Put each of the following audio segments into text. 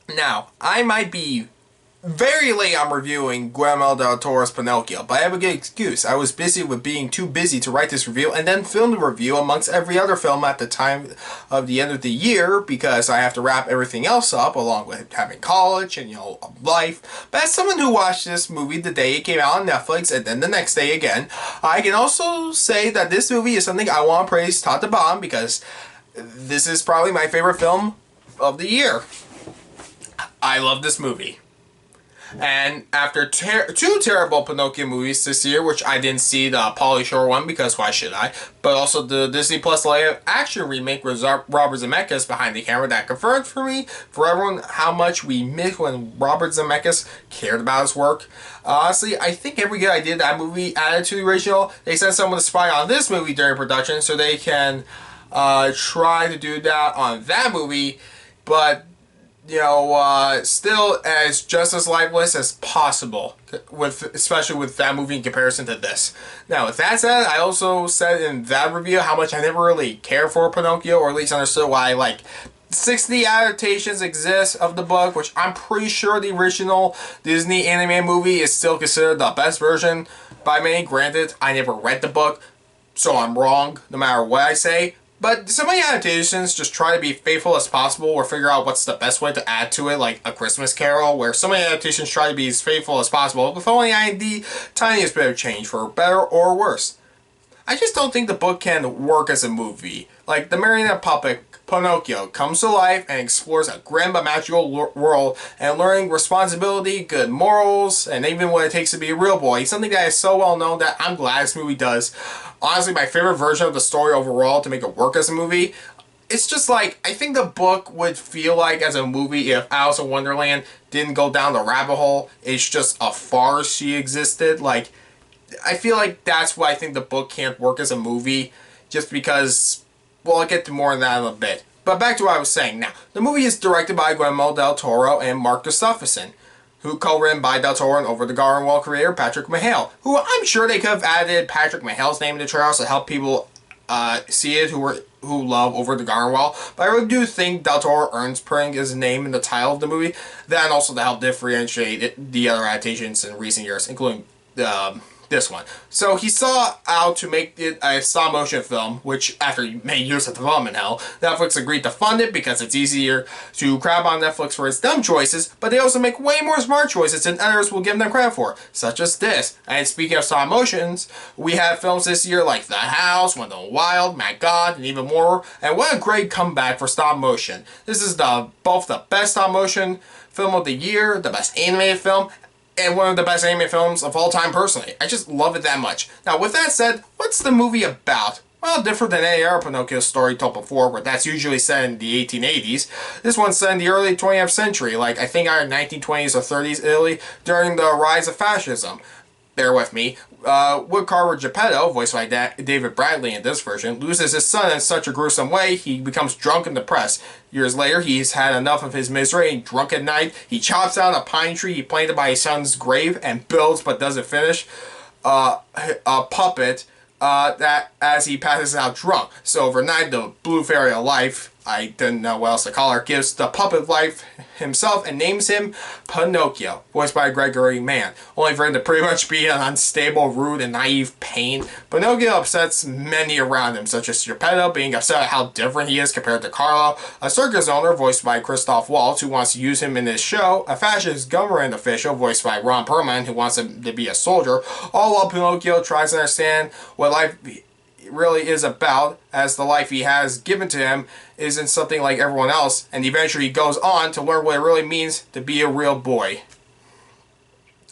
Now, I might be very late on reviewing Guillermo Del Toro's Pinocchio, but I have a good excuse. I was busy with being too busy to write this review and then film the review amongst every other film at the time of the end of the year because I have to wrap everything else up along with having college and, life. But as someone who watched this movie the day it came out on Netflix and then the next day again, I can also say that this movie is something I want to praise top to bottom because this is probably my favorite film of the year. I love this movie. And after two terrible Pinocchio movies this year, which I didn't see the Pauly Shore one because why should I, but also the Disney Plus live action remake with Robert Zemeckis behind the camera that confirmed for me, for everyone, how much we miss when Robert Zemeckis cared about his work. Honestly, I think every good idea that movie added to the original, they sent someone to spy on this movie during production so they can try to do that on that movie, but still as just as lifeless as possible, especially with that movie in comparison to this. Now, with that said, I also said in that review how much I never really cared for Pinocchio, or at least understood why, 60 adaptations exist of the book, which I'm pretty sure the original Disney animated movie is still considered the best version by many. Granted, I never read the book, so I'm wrong no matter what I say. But so many adaptations just try to be faithful as possible or figure out what's the best way to add to it, like A Christmas Carol, where so many adaptations try to be as faithful as possible with only the tiniest bit of change for better or worse. I just don't think the book can work as a movie. Like, the marionette puppet Pinocchio comes to life and explores a grim but magical world and learning responsibility, good morals, and even what it takes to be a real boy. Something that is so well known that I'm glad this movie does. Honestly, my favorite version of the story overall to make it work as a movie. It's just I think the book would feel like as a movie if Alice in Wonderland didn't go down the rabbit hole. It's just a farce she existed. I feel like that's why I think the book can't work as a movie, just because, well, I'll get to more of that in a bit. But back to what I was saying. Now, the movie is directed by Guillermo Del Toro and Mark Gustafson, who co-written by Del Toro and Over the Garden Wall creator Patrick McHale, who I'm sure they could have added Patrick McHale's name in the trailer to help people see it who love Over the Garden Wall. But I really do think Del Toro earns putting his name in the title of the movie, then also to help differentiate the other adaptations in recent years, including this one. So he saw out to make it a stop-motion film, which after many years of development hell, Netflix agreed to fund it because it's easier to crap on Netflix for its dumb choices, but they also make way more smart choices than others will give them credit for, such as this. And speaking of stop-motions, we have films this year like The House, Wendell Wild, My God, and even more, and what a great comeback for stop-motion. This is both the best stop-motion film of the year, the best animated film, and one of the best anime films of all time personally. I just love it that much. Now, with that said, what's the movie about? Well, different than any other Pinocchio story told before, where that's usually set in the 1880s. This one's set in the early 20th century, I think either 1920s or 30s Italy, during the rise of fascism. Bear with me. Woodcarver Geppetto, voiced by David Bradley in this version, loses his son in such a gruesome way he becomes drunk and depressed. Years later, he's had enough of his misery and drunk at night. He chops down a pine tree he planted by his son's grave and builds, but doesn't finish, a puppet that as he passes out drunk. So overnight, the blue fairy of life, I didn't know what else to call her, gives the puppet life himself and names him Pinocchio, voiced by Gregory Mann, only for him to pretty much be an unstable, rude, and naive pain. Pinocchio upsets many around him, such as Geppetto being upset at how different he is compared to Carlo, a circus owner voiced by Christoph Waltz who wants to use him in his show, a fascist government official voiced by Ron Perlman who wants him to be a soldier, all while Pinocchio tries to understand what life really is about, as the life he has given to him isn't something like everyone else, and eventually he goes on to learn what it really means to be a real boy.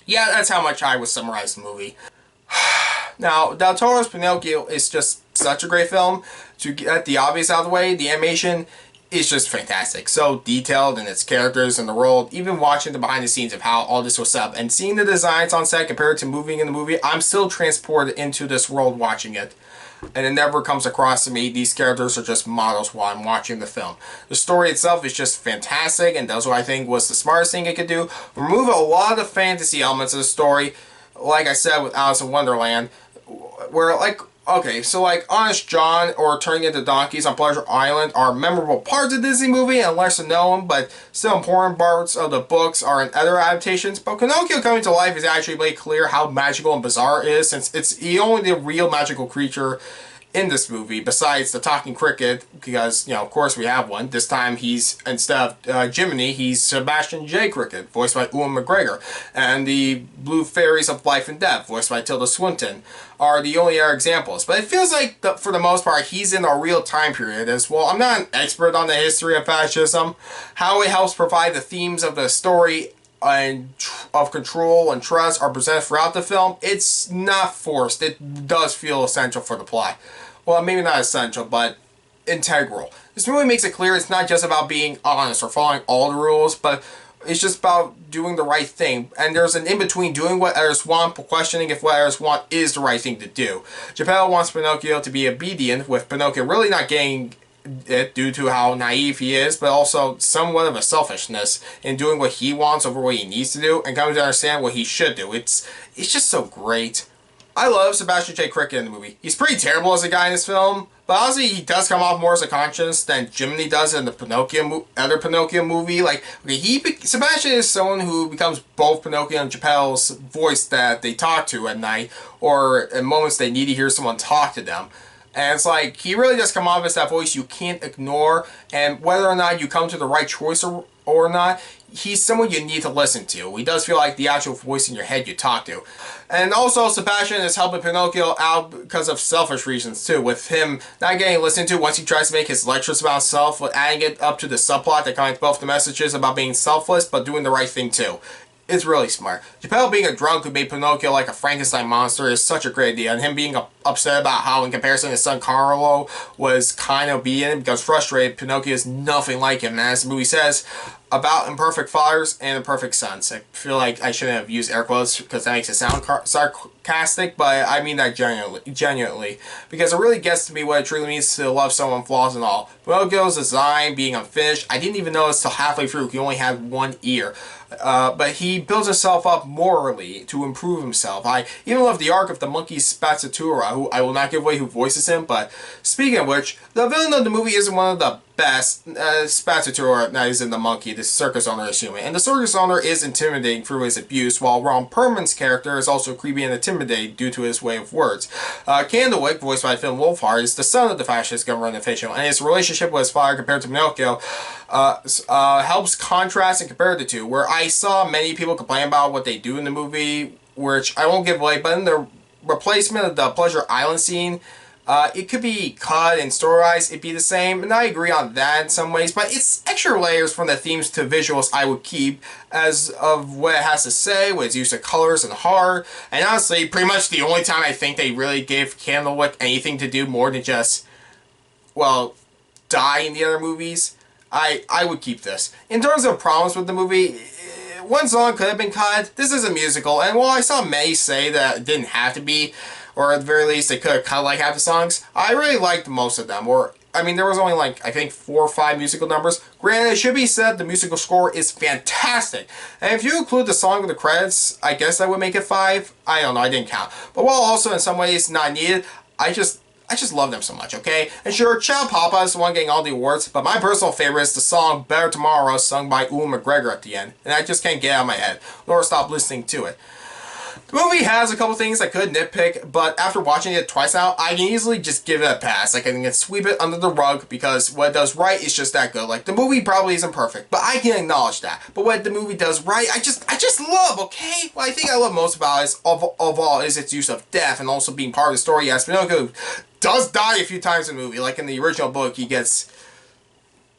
Yeah, that's how much I would summarize the movie. Now, Del Toro's Pinocchio is just such a great film. To get the obvious out of the way, the animation is just fantastic. So detailed in its characters and the world. Even watching the behind the scenes of how all this was set up and seeing the designs on set compared to moving in the movie, I'm still transported into this world watching it. And it never comes across to me these characters are just models while I'm watching the film. The story itself is just fantastic and does what I think was the smartest thing it could do. Remove a lot of the fantasy elements of the story, like I said with Alice in Wonderland, where Okay, so like Honest John or Turning into Donkeys on Pleasure Island are memorable parts of the Disney movie and lesser known, but still important parts of the books are in other adaptations. But Pinocchio coming to life is actually made clear how magical and bizarre it is, since it's the only real magical creature in this movie, besides the talking cricket, because, you know, of course we have one. This time he's, instead of Jiminy, he's Sebastian J. Cricket, voiced by Ewan McGregor. And the Blue Fairies of Life and Death, voiced by Tilda Swinton, are the only other examples. But it feels like, for the most part, he's in a real time period as well. I'm not an expert on the history of fascism, how it helps provide the themes of the story and of control and trust are presented throughout the film. It's not forced. It does feel essential for the plot. Well, maybe not essential, but integral. This movie makes it clear it's not just about being honest or following all the rules, but it's just about doing the right thing. And there's an in-between doing what others want, but questioning if what others want is the right thing to do. Geppetto wants Pinocchio to be obedient, with Pinocchio really not getting it due to how naive he is, but also somewhat of a selfishness in doing what he wants over what he needs to do and coming to understand what he should do. It's just so great. I love Sebastian J. Cricket in the movie. He's pretty terrible as a guy in this film, but honestly, he does come off more as a conscience than Jiminy does in the other Pinocchio movie. Like, okay, Sebastian is someone who becomes both Pinocchio and Geppetto's voice that they talk to at night, or in moments they need to hear someone talk to them. And it's like, he really does come off as that voice you can't ignore, and whether or not you come to the right choice or not, he's someone you need to listen to. He does feel like the actual voice in your head you talk to. And also, Sebastian is helping Pinocchio out because of selfish reasons too, with him not getting listened to once he tries to make his lectures about self, with adding it up to the subplot that connects both the messages about being selfless, but doing the right thing too. It's really smart. Geppetto being a drunk who made Pinocchio like a Frankenstein monster is such a great idea, and him being upset about how, in comparison, his son Carlo was kind of obedient because frustrated, Pinocchio is nothing like him. And as the movie says, about imperfect fathers and imperfect sons. I feel like I shouldn't have used air quotes because that makes it sound sarcastic, but I mean that genuinely, because it really gets to me what it truly means to love someone, flaws and all. Pinocchio's design being unfinished, I didn't even notice till halfway through. He only had one ear. But he builds himself up morally to improve himself. I even love the arc of the monkey Spazzatura, who I will not give away who voices him, but speaking of which, the villain of the movie isn't one of the best. Spazzatura is in the monkey, the circus owner is human. And the circus owner is intimidating through his abuse, while Ron Perlman's character is also creepy and intimidating due to his way of words. Candlewick, voiced by Finn Wolfhard, is the son of the fascist government official, and his relationship with his father compared to Pinocchio helps contrast and compare the two, where I saw many people complain about what they do in the movie, which I won't give away, but in the replacement of the Pleasure Island scene, it could be cut and storyized, it'd be the same, and I agree on that in some ways, but it's extra layers from the themes to visuals I would keep, as of what it has to say, what its use of colors and horror, and honestly, pretty much the only time I think they really gave Candlewick anything to do more than just, well, die in the other movies, I would keep this. In terms of problems with the movie, one song could have been cut. This is a musical, and while I saw many say that it didn't have to be, or at the very least they could have cut like half the songs, I really liked most of them. Or, I mean, there was only like, I think 4 or 5 musical numbers. Granted, it should be said the musical score is fantastic. And if you include the song with the credits, I guess that would make it 5. I don't know, I didn't count. But while also in some ways not needed, I just love them so much, okay? And sure, Ciao Papa is the one getting all the awards, but my personal favorite is the song Better Tomorrow, sung by Ewan McGregor at the end, and I just can't get it out of my head, nor stop listening to it. The movie has a couple things I could nitpick, but after watching it twice now, I can easily just give it a pass. Like, I can sweep it under the rug because what it does right is just that good. Like, the movie probably isn't perfect, but I can acknowledge that. But what the movie does right, I just love, okay? What I think I love most about it is, of all, is its use of death and also being part of the story. Yes, Pinocchio does die a few times in the movie. Like, in the original book, he gets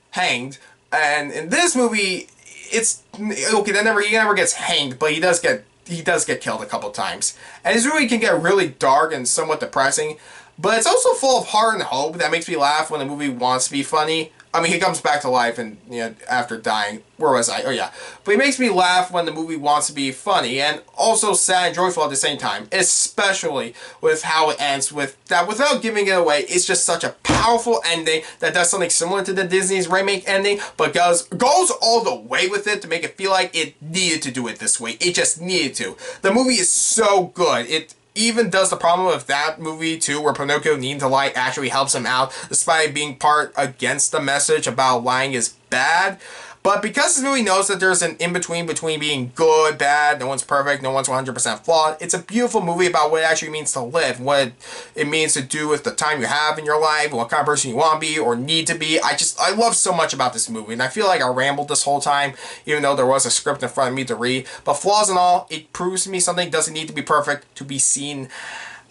hanged. And in this movie, it's, okay, he never gets hanged, but he does get killed a couple times. And this movie can get really dark and somewhat depressing, but it's also full of heart and hope that makes me laugh when the movie wants to be funny. I mean, he comes back to life and, you know, after dying. Where was I? Oh, yeah. But it makes me laugh when the movie wants to be funny and also sad and joyful at the same time, especially with how it ends with that. Without giving it away, it's just such a powerful ending that does something similar to the Disney's remake ending, but goes all the way with it to make it feel like it needed to do it this way. It just needed to. The movie is so good. even does the problem of that movie too, where Pinocchio needing to lie actually helps him out, despite being part against the message about lying is bad. But because this movie knows that there's an in-between between being good, bad, no one's perfect, no one's 100% flawed, it's a beautiful movie about what it actually means to live, what it means to do with the time you have in your life, what kind of person you want to be or need to be. I love so much about this movie, and I feel like I rambled this whole time, even though there was a script in front of me to read. But flaws and all, it proves to me something doesn't need to be perfect to be seen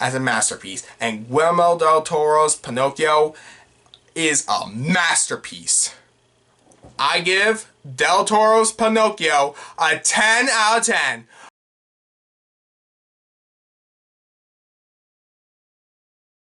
as a masterpiece. And Guillermo Del Toro's Pinocchio is a masterpiece. I give Del Toro's Pinocchio a 10 out of 10.